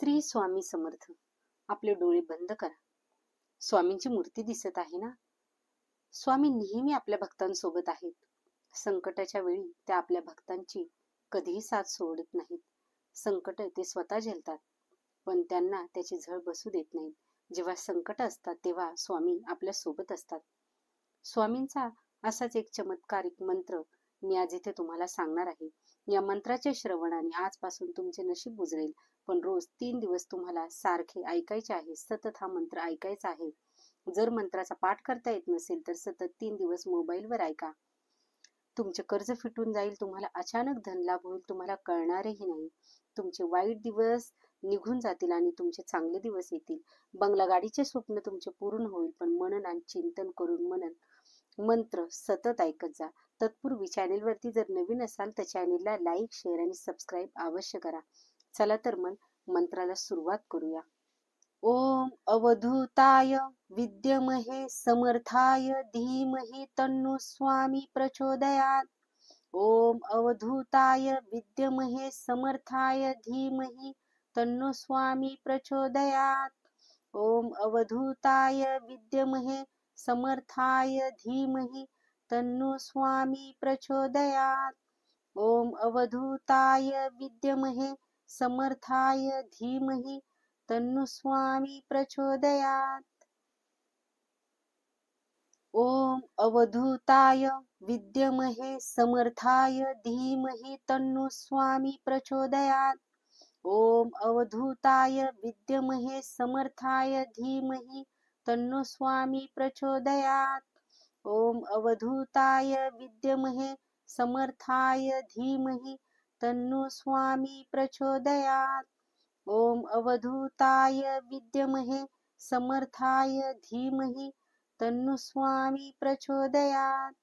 श्री स्वामी समर्थ. आपले डोळे बंद करा. स्वामींची मूर्ती दिसत आहे ना? स्वामी नेहमी आपल्या भक्तांसोबत आहेत. संकटाच्या वेळी ते आपल्या भक्तांची कधीही साथ सोडत नाहीत. संकट ते स्वतः झेलतात, पण त्यांना त्याची झळ बसू देत नाहीत. जेव्हा संकट असतात तेव्हा स्वामी आपल्या सोबत असतात. स्वामींचा असाच एक चमत्कारिक मंत्र मी आज इथे तुम्हाला सांगणार आहे. या मंत्राच्या श्रवणाने आजपासून तुमचे नशीब उजळेल. पण रोज 3 दिवस तुम्हाला सारखे ऐकायचे आहे. सतत हा मंत्र ऐकायचा आहे. जर मंत्राचा पाठ करता येत नसेल तर सतत 3 दिवस मोबाईलवर ऐका. तुमचे कर्ज फिटून जाईल. तुम्हाला अचानक धनलाभ होईल. तुम्हाला कळणारही नाही. तुमचे वाईट दिवस निघून जातील आणि तुमचे चांगले दिवस येतील. बंगला गाडीचे स्वप्न तुमचे पूर्ण होईल. पण मनन आणि चिंतन करून मंत्र सतत ऐकत जा. तत्पूर्वी चॅनेलवरती जर नवीन असाल तर चॅनेलला लाईक, शेअर आणि सबस्क्राईब अवश्य करा. चला तर मग मंत्राला सुरुवात करूया. ओम अवधूताय विद्यमहे समर्थाय धीमहि तन्नो स्वामी प्रचोदयात्. ओम अवधूताय विद्यमहे समर्थाय धीमहि तन्नो स्वामी प्रचोदयात्. ओम अवधूताय विद्यमहे समर्थाय धीमहि तन्नो स्वामी प्रचोदयात्. ओम अवधूताय विद्यमहे समर्थाय धीमहि तन्नो स्वामी प्रचोदयात्. ओम अवधूताय विद्यमहे समर्थाय धीमहि तन्नो स्वामी प्रचोदयात्. ओम अवधूताय विद्यमहे समर्थाय धीमहि तन्नो स्वामी प्रचोदयात्. ओम अवधूताय विद्यमहे समर्थाय धीमहि तन्नो स्वामी प्रचोदयात्. ओम अवधूताय विद्यमहे समर्थाय धीमहि तन्नो स्वामी प्रचोदयात्.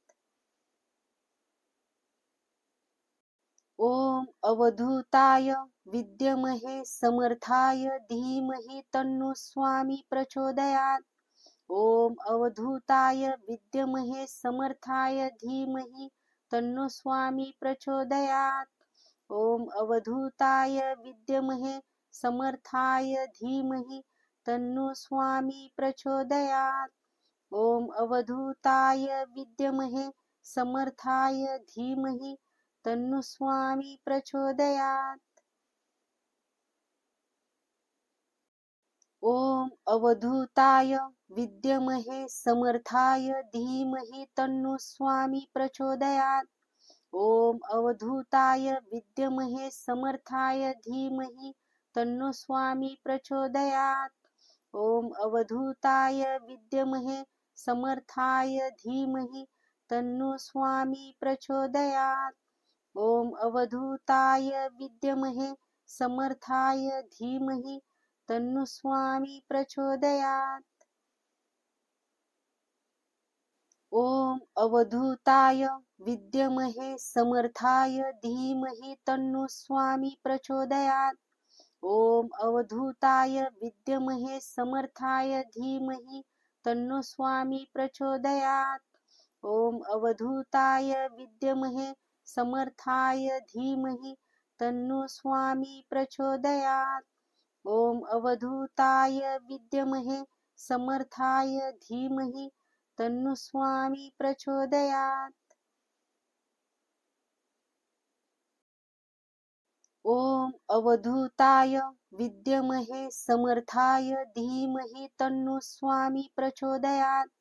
ओम अवधूताय विद्यमहे समर्थाय धीमहि तन्नो स्वामी प्रचोदयात्. ओम अवधूताय विद्यमहे समर्थाय धीमहि तन्नो स्वामी प्रचोदयात्. ओम अवधूताय विद्यमहे समर्थाय धीमहि तन्नो स्वामी प्रचोदयात्. ओम अवधूताय विद्यमहे समर्थाय धीमहि तन्नो स्वामी प्रचोदयात्. ओम अवधूताय विद्यमहे समर्थाय धीमहि तन्नो स्वामी प्रचोदयात्. ओम अवधूताय विद्यमहे समर्थाय धीमहि तन्नो स्वामी प्रचोदयात्. ओम अवधूताय विद्यमहे समर्थाय धीमहि तन्नो स्वामी प्रचोदयात्. ओम अवधूताय विद्यमहे समर्थाय धीमहि तन्नो स्वामी प्रचोदयात्. ओम अवधूताय विद्यमहे समर्थाय धीमहि तन्नो स्वामी प्रचोदयात्. ओम अवधूताय विद्यमहे समर्थाय धीमहि तन्नो स्वामी प्रचोदयात्. ओम अवधूताय विद्यमहे समर्थाय धीमहि तन्नो स्वामी प्रचोदयात्. ओम अवधूताय विद्यमहे समर्थाय धीमहि तन्नो स्वामी प्रचोदयात्. ओम अवधूताय विद्यमहे समर्थाय धीमहि तन्नो स्वामी प्रचोदयात्.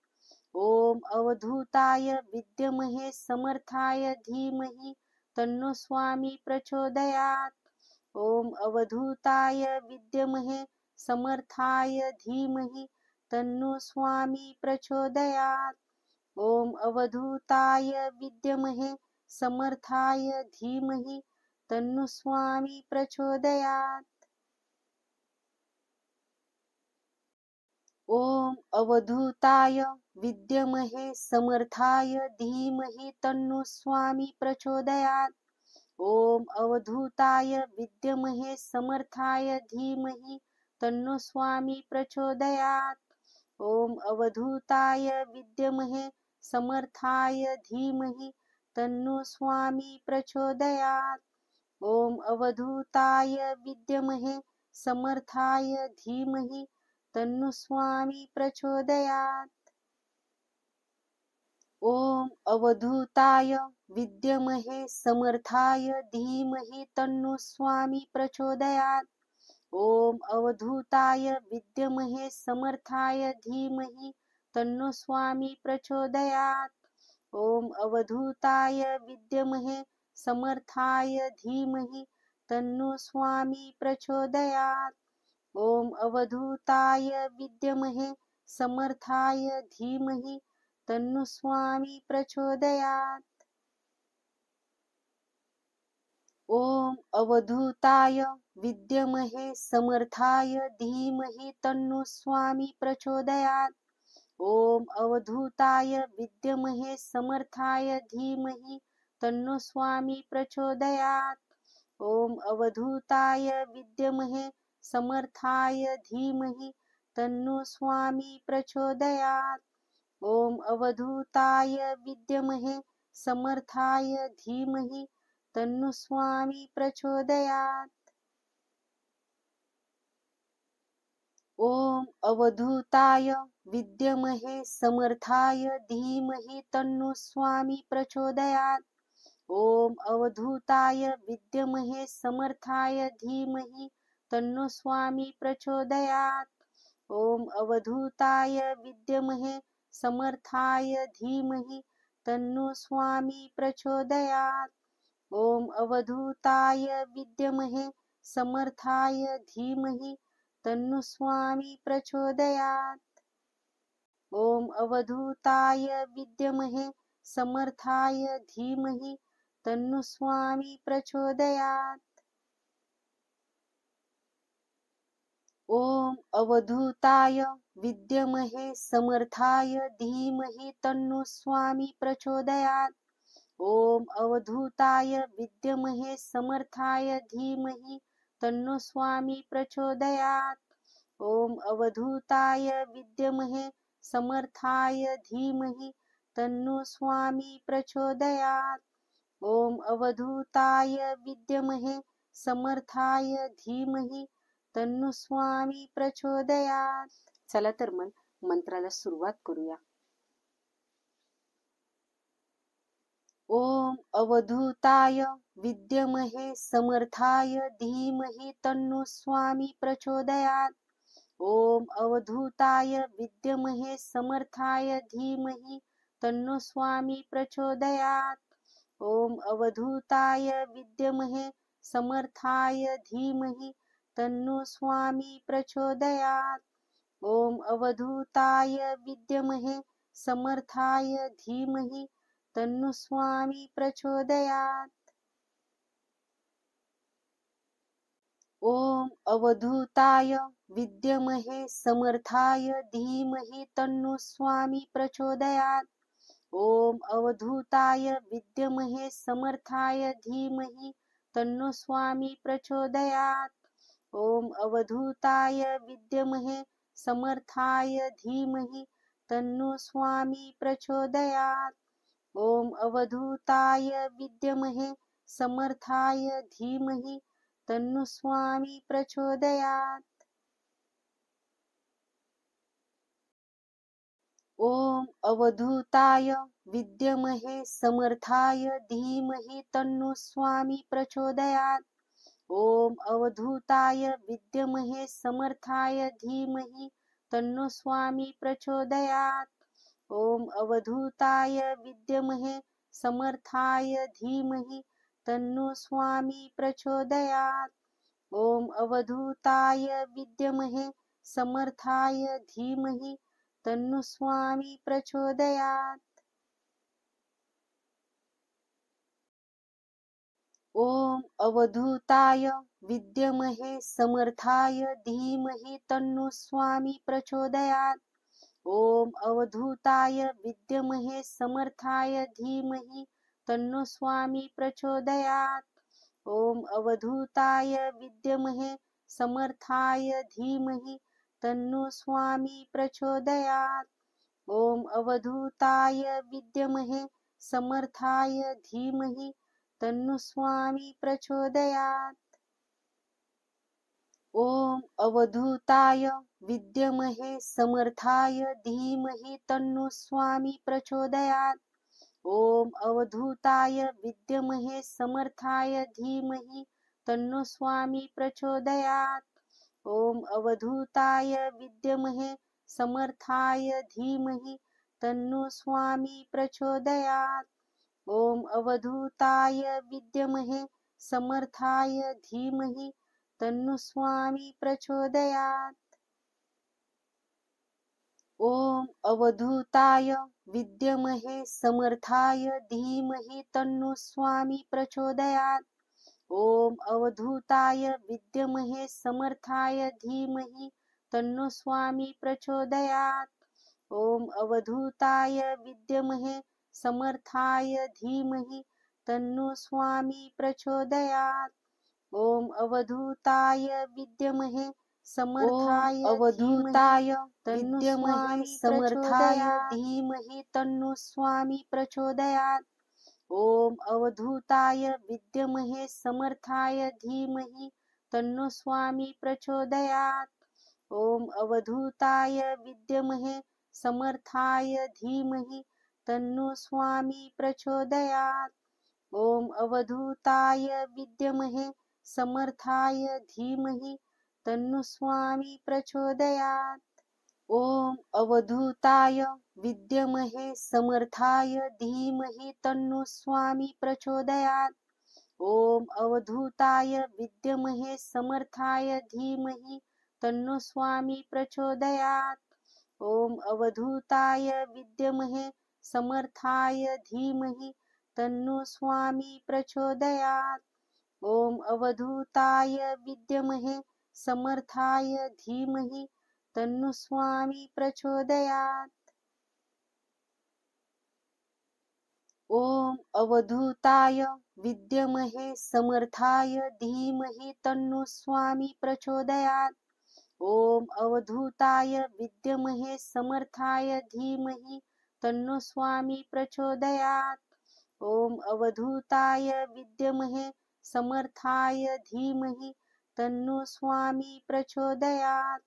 ओम अवधूताय विद्यमहे समर्थाय धीमहि तन्नो स्वामी प्रचोदयात्. ओम अवधूताय विद्यमहे समर्थाय धीमहि तन्नो स्वामी प्रचोदयात्. ओम अवधूताय विद्यमहे समर्थाय धीमहि तन्नो स्वामी प्रचोदयात्. ओम अवधूताय विद्यमहे समर्थाय धीमहि तन्नो स्वामी प्रचोदयात्. ओम अवधूताय विद्यमहे समर्थाय धीमहि तन्नो स्वामी प्रचोदयात्. ओम अवधूताय विद्यमहे समर्थाय धीमहि तन्नो स्वामी प्रचोदयात्. ओम अवधूताय विद्यमहे समर्थाय धीमहि तन्नो स्वामी प्रचोदयात्। ओम अवधूताय विद्महे समर्थाय धीमहि तन्नो स्वामी प्रचोदयात्। ओम अवधूताय विद्महे समर्थाय धीमहि तन्नो स्वामी प्रचोदयात्। ओम अवधूताय विद्महे समर्थाय धीमहि तन्नो स्वामी प्रचोदयात्। ओम अवधूताय विद्महे समर्थाय धीमहि तन्नो स्वामी प्रचोदयात्। ओम अवधूताय विद्महे समर्थाय धीमहि तन्नो स्वामी प्रचोदयात्। ओम अवधूताय विद्महे समर्थाय धीमहि तन्नो स्वामी प्रचोदयात्। ओम अवधूताय विद्महे समर्थाय धीमहि तन्नो स्वामी प्रचोदयात्। ओम अवधूताय विद्महे समर्थाय धीमहि तन्नो स्वामी प्रचोदयात्। ओम अवधूताय विद्महे समर्थाय धीमहि तन्नो स्वामी प्रचोदयात्। ओम अवधूताय विद्महे समर्थाय धीमहि तन्नो स्वामी प्रचोदयात्। ओम अवधूताय विद्महे समर्थाय धीमहि तन्नो स्वामी प्रचोदयात्। ओम अवधूताय विद्महे समर्थाय धीमहि तन्नो स्वामी प्रचोदयात्। ओम अवधूताय विद्महे समर्थाय धीमहि तन्नो स्वामी प्रचोदयात्। ओम अवधूताय विद्महे समर्थाय धीमहि तन्नो स्वामी प्रचोदयात्। ओम अवधूताय विद्महे समर्थाय धीमहि तन्नो स्वामी प्रचोदयात्। ओम अवधूताय विद्महे समर्थाय धीमहि तन्नो स्वामी प्रचोदयात्। ओम अवधूताय विद्महे समर्थाय धीमहि तन्नो स्वामी प्रचोदयात्। चला तर मग मंत्राला सुरुवात करूया। ओम अवधूताय विद्महे समर्थाय धीमहि तन्नो स्वामी प्रचोदयात्। ओम अवधूताय विद्महे समर्थाय धीमहि तन्नो स्वामी प्रचोदयात्। ओम अवधूताय विद्महे समर्थाय धीमहि तन्नो स्वामी प्रचोदयात्। ओम अवधूताय विद्महे समर्थाय धीमहि तन्नो स्वामी प्रचोदयात्। ओम अवधूताय विद्महे समर्थाय धीमहि तन्नो स्वामी प्रचोदयात्। ओम अवधूताय विद्महे समर्थाय धीमहि तन्नो स्वामी प्रचोदयात्। ओम अवधूताय विद्महे समर्थाय धीमहि तन्नो स्वामी प्रचोदयात्। ओम अवधूताय विद्महे समर्थाय धीमहि तन्नो स्वामी प्रचोदयात्। ओम अवधूताय विद्महे समर्थाय धीमहि तन्नो स्वामी प्रचोदयात्। ओम अवधूताय विद्महे समर्थाय धीमहि तन्नो स्वामी प्रचोदयात्। ओम अवधूताय विद्महे समर्थाय धीमहि तन्नो स्वामी प्रचोदयात्। ओम अवधूताय विद्महे समर्थाय धीमहि तन्नो स्वामी प्रचोदयात्। ओम अवधूताय विद्महे समर्थाय धीमहि तन्नो स्वामी प्रचोदयात्। ओम अवधूताय विद्महे समर्थाय धीमहि तन्नो स्वामी प्रचोदयात्। ओम अवधूताय विद्महे समर्थाय धीमहि तन्नो स्वामी प्रचोदयात्। ओम अवधूताय विद्महे समर्थाय धीमहि तन्नो स्वामी प्रचोदयात्। ओम अवधूताय विद्महे समर्थाय धीमहि तन्नो स्वामी प्रचोदयात्। ओम अवधूताय विद्महे समर्थाय धीमहि तन्नो स्वामी प्रचोदयात्। ओम अवधूताय विद्महे समर्थाय धीमहि तन्नो स्वामी प्रचोदयात्। ओम अवधूताय विद्महे समर्थाय धीमहि तन्नो स्वामी प्रचोदयात्। ओम अवधूताय विद्महे समर्थाय धीमहि तन्नो स्वामी प्रचोदयात्। ओम अवधूताय विद्महे समर्थाय धीमहि तन्नो स्वामी प्रचोदयात्। ओम अवधूताय विद्महे समर्थाय धीमहि तन्नो स्वामी प्रचोदयात्। ओम अवधूताय विद्महे समर्थाय अवधूताय विद्महे समर्थाय धीमहि तन्नो स्वामी प्रचोदयात्। ओम अवधूताय विद्महे समर्थाय धीमहि तन्नो स्वामी प्रचोदयात्। ओम अवधूताय विद्महे समर्थाय धीमहि तन्नो स्वामी प्रचोदयात्। ओम अवधूताय विद्महे समर्थाय धीमहि तन्नो स्वामी प्रचोदयात्। ओम अवधूताय विद्महे समर्थाय धीमहि तन्नो स्वामी प्रचोदयात्। ओम अवधूताय विद्महे समर्थाय धीमहि तन्नो स्वामी प्रचोदयात्। ओम अवधूताय विद्महे समर्थाय धीमहि तन्नो स्वामी प्रचोदयात्। ओम अवधूताय विद्महे समर्थाय धीमहि तन्नो स्वामी प्रचोदयात्। ओम अवधूताय विद्महे समर्थाय धीमहि तन्नो स्वामी प्रचोदयात्। ओम अवधूताय विद्महे समर्थाय धीमहि तन्नो स्वामी प्रचोदयात्। ओम अवधूताय विद्महे समर्थाय धीमहि तन्नो स्वामी प्रचोदयात्।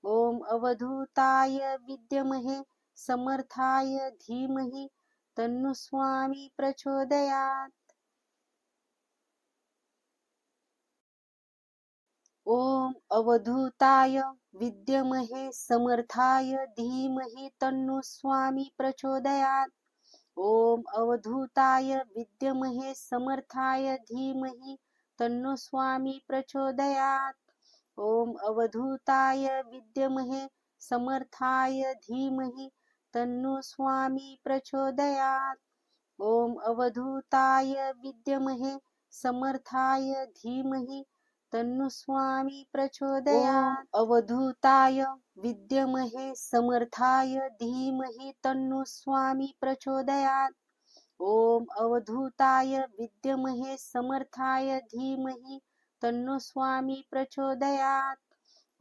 ओम अवधूताय विद्महे समर्थाय धीमहि तन्नो स्वामी प्रचोदयात्। ओम अवधूताय विद्महे समर्थाय धीमहि तन्नो स्वामी प्रचोदयात्। ओम अवधूताय विद्महे समर्थाय धीमहि तन्नो स्वामी प्रचोदयात्। ओम अवधूताय विद्महे समर्थाय धीमहि तन्नो स्वामी प्रचोदयात्। ओम अवधूताय विद्महे समर्थाय धीमहि तन्नो स्वामी प्रचोदयात्। अवधूताय विद्महे समर्थाय धीमहि तन्नो स्वामी प्रचोदयात्। ओम अवधूताय विद्महे समर्थाय धीमहि तन्नो स्वामी प्रचोदयात्।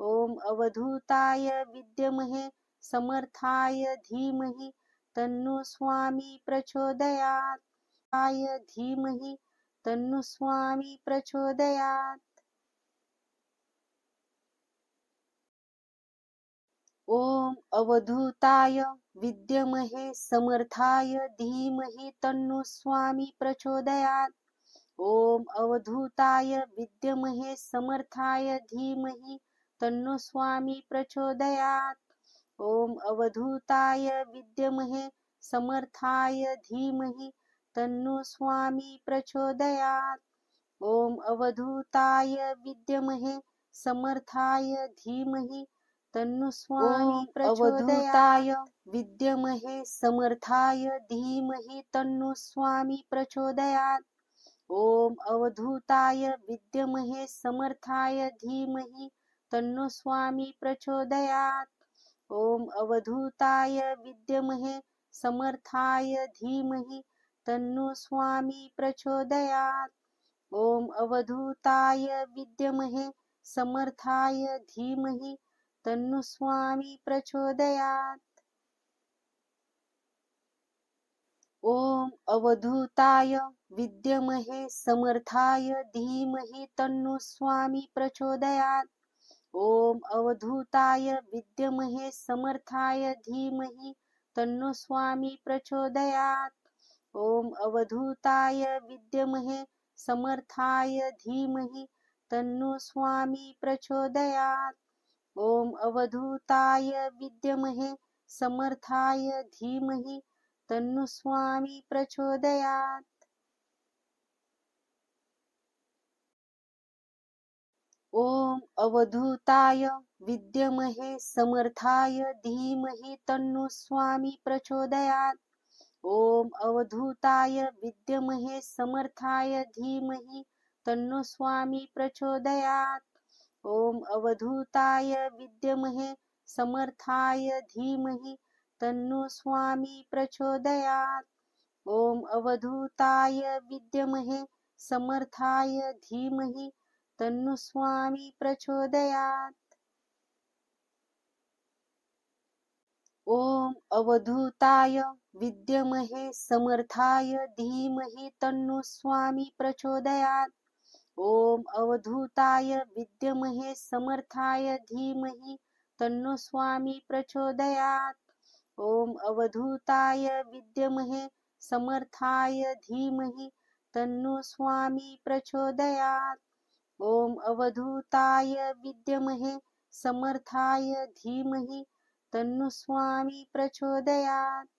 ओम अवधूताय विद्महे समर्थाय धीमहि तन्नो स्वामी प्रचोदयात्। आय धीमहि तन्नो स्वामी प्रचोदयात्। ओम अवधूताय विद्महे समर्थाय धीमहि तन्नो स्वामी प्रचोदयात्। ओम अवधूताय विद्महे समर्थाय धीमहि तन्नो स्वामी प्रचोदयात्। ओम अवधूताय विद्महे समर्थाय धीमहि तन्नो स्वामी प्रचोदयात्। ओम अवधूताय विद्महे समर्थाय धीमहि तन्नो स्वामी प्रचोदयात्। विद्महे समर्थाय धीमहि तन्नो स्वामी प्रचोदयात्। ओम अवधूताय विद्महे समर्थाय धीमहि तन्नो स्वामी प्रचोदयात्। ओम अवधूताय विद्महे समर्थाय धीमहि तन्नो स्वामी प्रचोदयात्। ओम अवधूताय विद्महे समर्थाय धीमहि तन्नो स्वामी प्रचोदयात्। ओम अवधूताय विद्महे समर्थाय धीमहि तन्नो स्वामी प्रचोदयात्। ओम अवधूताय विद्महे समर्थाय धीमहि तन्नो स्वामी प्रचोदयात्. ओम अवधूताय विद्महे समर्थाय धीमहि तन्नो स्वामी प्रचोदयात्. ओम अवधूताय विद्महे समर्थाय धीमहि तन्नो स्वामी प्रचोदयात्. ओम अवधूताय विद्महे समर्थाय धीमहि तन्नो स्वामी प्रचोदयात्. ओम अवधूताय विद्महे समर्थाय धीमहि तन्नो स्वामी प्रचोदयात्. ओम अवधूताय विद्महे समर्थाय धीमहि तन्नो स्वामी प्रचोदयात्. ओम अवधूताय विद्महे समर्थाय धीमहि तन्नो स्वामी प्रचोदयात्. ओम अवधूताय विद्महे समर्थाय धीमहि तन्नो स्वामी प्रचोदयात्. ओम अवधूताय विद्महे समर्थाय धीमहि तन्नो स्वामी प्रचोदयात्. ओम अवधूताय विद्महे समर्थाय धीमहि तन्नो स्वामी प्रचोदयात्. ओम अवधूताय विद्महे समर्थाय धीमहि तन्नो स्वामी प्रचोदयात्.